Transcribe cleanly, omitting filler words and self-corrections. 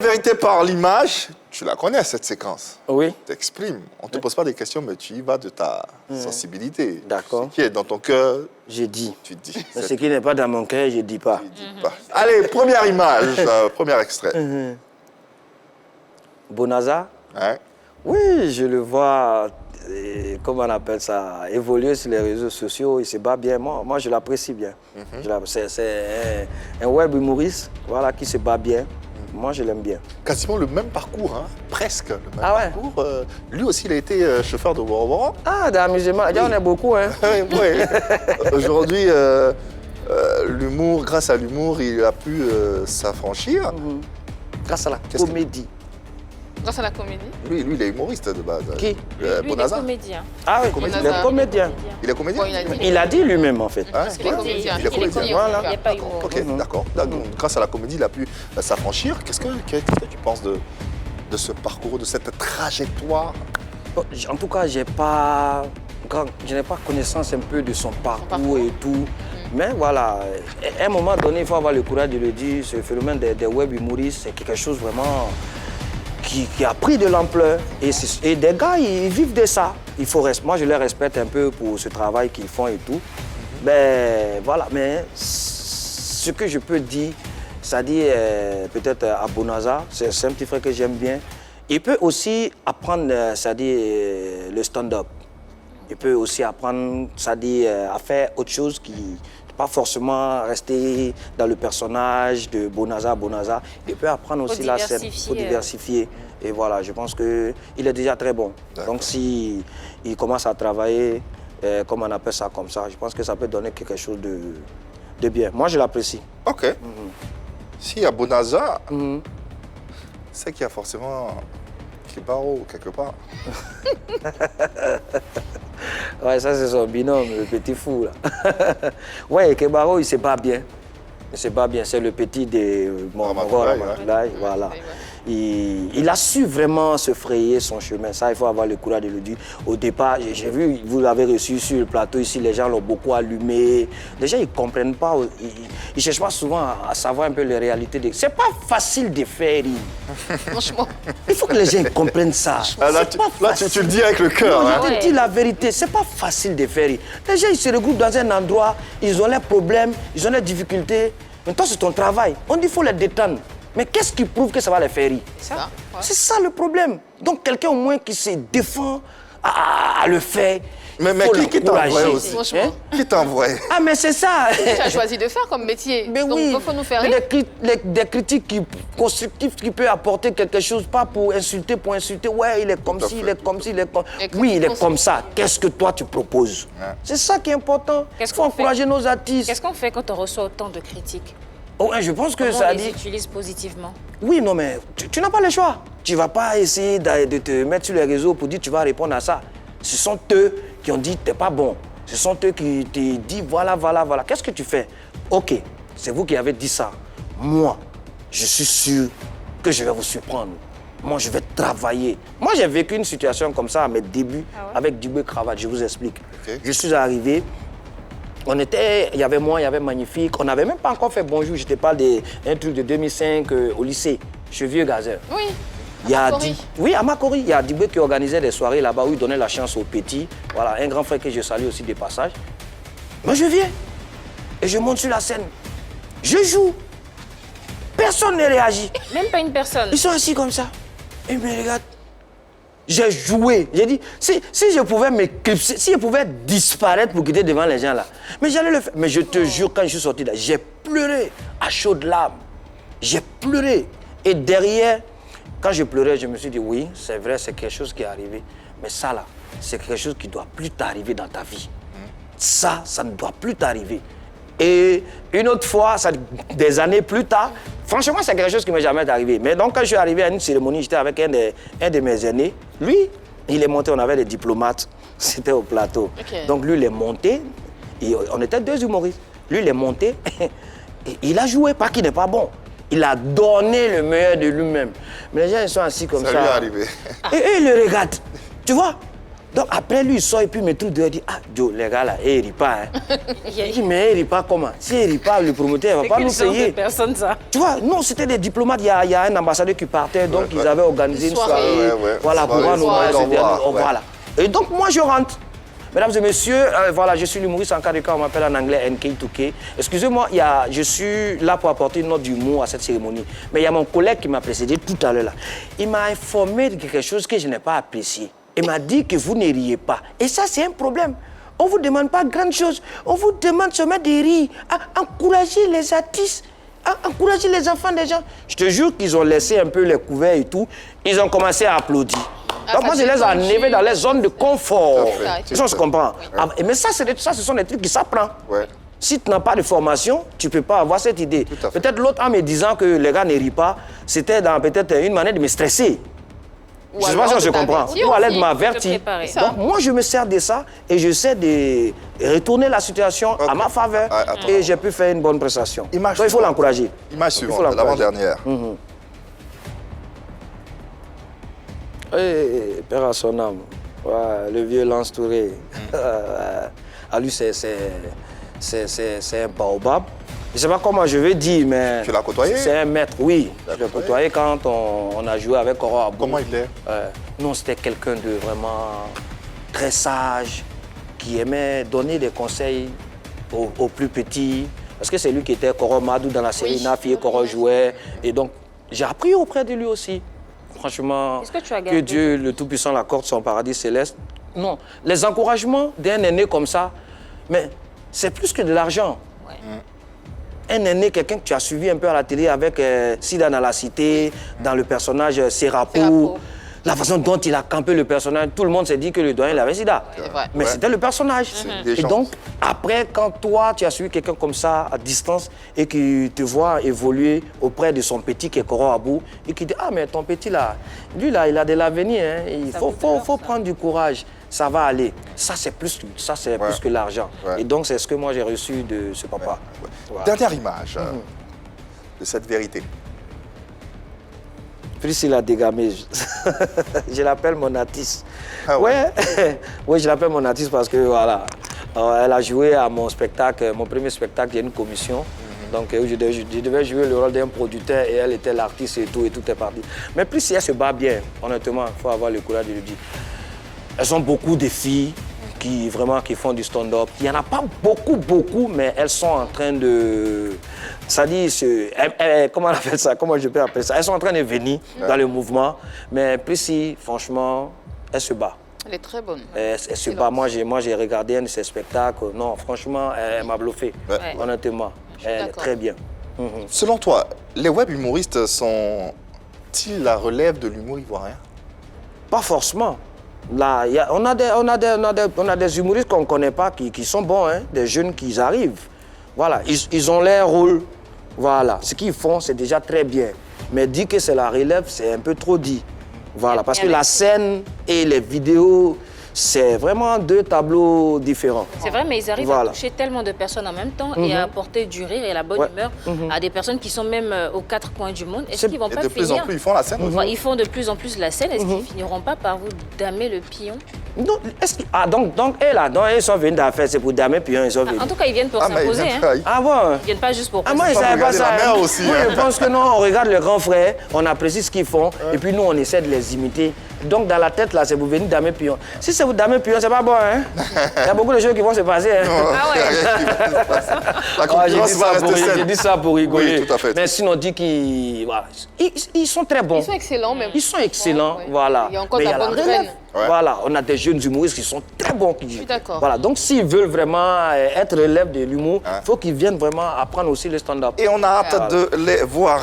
Vérité par l'image, tu la connais cette séquence. Oui. T'exprimes. On ne te pose pas des questions, mais tu y vas de ta sensibilité. D'accord. Ce qui est dans ton cœur, Je dis. tu dis. Mais ce qui n'est pas dans mon cœur, je dis pas. Tu dis pas. Allez, première image, premier extrait. Bonaza? Hein? Oui, je le vois, comment on appelle ça, évoluer sur les réseaux sociaux. Il se bat bien. Moi je l'apprécie bien. C'est un web humoriste voilà, qui se bat bien. Moi, je l'aime bien. Quasiment le même parcours, hein? Presque le même Ah ouais? parcours. Lui aussi, il a été chauffeur de Woro. Ah, d'amusement. Oui. On est beaucoup, hein? Oui. Aujourd'hui, l'humour, grâce à l'humour, il a pu s'affranchir. Grâce à la comédie. Grâce à la comédie. Lui, il est humoriste de base. Qui? Lui, il est Bonaza. comédien. Ah oui, il est comédien. Il est comédien? Bon, il a dit. Il a dit lui-même, en fait. Ah, Parce qu'il est comédien. Il est comédien. Voilà. Il n'y a pas humour. Ok, d'accord. Donc, grâce à la comédie, il a pu s'affranchir. Qu'est-ce que tu penses de ce parcours, de cette trajectoire? Bon, en tout cas, je n'ai pas connaissance un peu de son parcours et tout. Mais voilà, à un moment donné, il faut avoir le courage de le dire. Ce phénomène des web humoristes, c'est quelque chose vraiment qui a pris de l'ampleur. Et des gars, ils vivent de ça. Moi, je les respecte un peu pour ce travail qu'ils font et tout. Mais voilà, mais ce que je peux dire, c'est-à-dire peut-être à Bonaza, c'est un petit frère que j'aime bien. Il peut aussi apprendre, c'est-à-dire le stand-up. Il peut aussi apprendre, c'est-à-dire à faire autre chose qui pas forcément rester dans le personnage de Bonaza. Il peut apprendre aussi la scène, il faut diversifier. Et voilà, je pense qu'il est déjà très bon. Donc s'il commence à travailler, comme on appelle ça comme ça, je pense que ça peut donner quelque chose de bien. Moi, je l'apprécie. Ok. S'il y a Bonaza, c'est qu'il y a forcément Kebaro quelque part. Ouais, ça c'est son binôme, le petit fou là. Ouais, Kebaro, il se bat bien. Il se bat bien, c'est le petit de Ramatoulaye, voilà. Il a su vraiment se frayer son chemin. Ça, il faut avoir le courage de le dire. Au départ, j'ai vu, vous l'avez reçu sur le plateau ici, les gens l'ont beaucoup allumé. Les gens, ils ne comprennent pas, ils ne cherchent pas souvent à savoir un peu les réalités. C'est pas facile de faire rire. Franchement. Il faut que les gens comprennent ça. Là, tu le dis avec le cœur. Non, je te dis la vérité, c'est pas facile de faire rire. Les gens, ils se regroupent dans un endroit, ils ont leurs problèmes, ils ont leurs difficultés. Mais toi, c'est ton travail. On dit qu'il faut les détendre. Mais qu'est-ce qui prouve que ça va les faire rire? C'est ça le problème. Donc, quelqu'un au moins qui se défend à le faire. Mais qui t'envoie aussi? Franchement. Qui t'envoie? Ah, mais c'est ça. Tu as choisi de faire comme métier. Mais donc, oui, il faut nous faire rire. des critiques constructives qui peuvent apporter quelque chose, pas pour insulter. Ouais, il est comme ci, il est comme ci, il est comme... Oui, il est comme ça. Qu'est-ce que toi, tu proposes? C'est ça qui est important. Il faut encourager nos artistes. Qu'est-ce qu'on fait quand on reçoit autant de critiques? Oh, je pense que Comment ça on les dit... utilise positivement? Oui, non, mais tu n'as pas le choix. Tu ne vas pas essayer de te mettre sur les réseaux pour dire que tu vas répondre à ça. Ce sont eux qui ont dit que tu n'es pas bon. Ce sont eux qui te disent voilà. Qu'est-ce que tu fais? Ok, c'est vous qui avez dit ça. Moi, je suis sûr que je vais vous surprendre. Moi, je vais travailler. Moi, j'ai vécu une situation comme ça à mes débuts avec Dubé Cravate. Je vous explique. Okay. Je suis arrivé. Il y avait moi, il y avait Magnifique. On n'avait même pas encore fait bonjour. Je te parle d'un truc de 2005 au lycée. Je suis vieux gazeur. Oui. Oui, à Makori. Il y a Dibé qui organisait des soirées là-bas où il donnait la chance aux petits. Voilà, un grand frère que je salue aussi de passage. Moi, je viens et je monte sur la scène. Je joue. Personne ne réagit. Même pas une personne. Ils sont assis comme ça. Ils me regardent. J'ai joué. J'ai dit, si je pouvais m'éclipser, si je pouvais disparaître pour quitter devant les gens là, mais j'allais le faire. Mais je te jure, quand je suis sorti là, j'ai pleuré à chaudes larmes. J'ai pleuré. Et derrière, quand je pleurais, je me suis dit, oui, c'est vrai, c'est quelque chose qui est arrivé. Mais ça là, c'est quelque chose qui ne doit plus t'arriver dans ta vie. Ça ne doit plus t'arriver. Et une autre fois, des années plus tard, franchement, c'est quelque chose qui ne m'est jamais arrivé. Mais donc, quand je suis arrivé à une cérémonie, j'étais avec un de mes aînés. Lui, il est monté, on avait des diplomates, c'était au plateau. Okay. Donc, lui, il est monté, et on était deux humoristes. Lui, il est monté, et il a joué, pas qu'il n'est pas bon. Il a donné le meilleur de lui-même. Mais les gens, ils sont assis comme ça. Ça lui est arrivé. Et eux, ils le regardent. Tu vois? Donc après, lui, il sort et puis il me trouve dehors, il dit, ah, Joe, les gars là, ils rient pas. Hein. Il dit, mais ils rient pas comment? S'ils rient pas, le promoteur ne va pas nous payer. Personne, ça. Tu vois, non, c'était des diplomates. Il y a un ambassadeur qui partait, donc ils avaient organisé une soirée. Voilà, pour rendre hommage. Voilà. Et donc, moi, je rentre. Mesdames et messieurs, voilà, je suis l'humoriste en cas de cas, on m'appelle en anglais NK2K. Excusez-moi, je suis là pour apporter une note d'humour à cette cérémonie. Mais il y a mon collègue qui m'a précédé tout à l'heure là. Il m'a informé de quelque chose que je n'ai pas apprécié. Il m'a dit que vous ne riez pas. Et ça, c'est un problème. On ne vous demande pas grande chose. On vous demande seulement de rire, à encourager les artistes, à encourager les enfants des gens. Je te jure qu'ils ont laissé un peu les couverts et tout. Ils ont commencé à applaudir. Donc moi, je les ai enlevés dans les zones de confort. Ça, je comprends. Oui. Mais ça, ce sont des trucs qui s'apprennent. Ouais. Si tu n'as pas de formation, tu ne peux pas avoir cette idée. Peut-être l'autre, en me disant que les gars ne rient pas, c'était peut-être une manière de me stresser. Je ne sais pas si on se comprend. Ou aller de m'avertir. Donc moi, je me sers de ça et j'essaie de retourner la situation à ma faveur. Et j'ai pu faire une bonne prestation. Donc il faut l'encourager. Image suivante, l'avant-dernière. Père à son âme, ouais, le vieux Lance Touré. À lui, c'est un baobab. Je ne sais pas comment je vais dire, mais... Tu l'as côtoyé? C'est un maître, oui. Je l'ai côtoyé quand on a joué avec Koro Abou. Comment il est? Non, c'était quelqu'un de vraiment très sage, qui aimait donner des conseils aux plus petits. Parce que c'est lui qui était Koro Madou dans la série Nafi et Koro jouait. Et donc, j'ai appris auprès de lui aussi. Franchement, que Dieu, le Tout-Puissant, l'accorde son paradis céleste. Non, les encouragements d'un aîné comme ça, mais c'est plus que de l'argent. Ouais. Un aîné, quelqu'un que tu as suivi un peu à la télé avec Sida dans la cité, dans le personnage Serapou, la façon dont il a campé le personnage, tout le monde s'est dit que le doyen il avait Sida. Mais c'était le personnage. Et donc, après, quand toi, tu as suivi quelqu'un comme ça à distance et qui te voit évoluer auprès de son petit qui est Koro Abou, et qui dit, ah, mais ton petit là, lui là, il a de l'avenir, hein. Il faut prendre du courage. Ça va aller. Ça, c'est plus que l'argent. Et donc, c'est ce que moi, j'ai reçu de ce papa. Voilà. Dernière image de cette vérité. Priscilla Dégamé, je l'appelle mon artiste. Ah ouais. Oui, je l'appelle mon artiste parce que, voilà, elle a joué à mon spectacle, mon premier spectacle, il y a une commission. Donc, je devais jouer le rôle d'un producteur et elle était l'artiste et tout est parti. Mais Priscilla se bat bien, honnêtement, il faut avoir le courage de le dire. Elles ont beaucoup de filles qui font du stand-up. Il n'y en a pas beaucoup, mais elles sont en train de... Ça dit, comment on appelle ça? Comment je peux appeler ça? Elles sont en train de venir dans le mouvement. Mais Priscilla, franchement, elle se bat. Elle est très bonne. Elle se bat. Moi, j'ai regardé un de ses spectacles. Non, franchement, elle m'a bluffé. Honnêtement, elle est très bien. Selon toi, les web humoristes sont-ils la relève de l'humour ivoirien? Pas forcément. Là, on a des humoristes qu'on ne connaît pas qui sont bons, hein, des jeunes qui arrivent. Voilà, ils ont leur rôle. Voilà, ce qu'ils font, c'est déjà très bien. Mais dire que c'est la relève, c'est un peu trop dit. Voilà, parce que la scène et les vidéos, c'est vraiment deux tableaux différents. C'est vrai, mais ils arrivent à toucher tellement de personnes en même temps et à apporter du rire et la bonne humeur à des personnes qui sont même aux quatre coins du monde. Est-ce qu'ils vont pas finir? De plus en plus, ils font la scène aussi. Ils font de plus en plus la scène. Est-ce qu'ils finiront pas par vous damer le pion? Non, donc ils sont venus d'affaires, c'est pour damer pion, ils sont venus. En tout cas, ils viennent pour s'imposer. Ah bon? Ils viennent pas juste pour... moi, ils ne savaient pas ça. Aussi, oui, je pense que non, on regarde les grands frères, on apprécie ce qu'ils font, et puis nous, on essaie de les imiter. Donc, dans la tête, là, c'est pour venir damer pion. Si c'est pour damer pion, c'est pas bon, hein? Il y a beaucoup de choses qui vont se passer. Hein? Ah ouais? La concurrence va rester saine. J'ai dit ça pour rigoler. Oui, tout à fait. Mais sinon, on dit qu'ils sont très bons. Ils sont excellents, même. Ils sont excellents, voilà. Il y a encore de la bonne graine. Voilà, on a des jeunes humoristes qui sont très bons. Je suis d'accord. Voilà, donc s'ils veulent vraiment être relève de l'humour, il faut qu'ils viennent vraiment apprendre aussi le stand-up. Et on a hâte de les voir.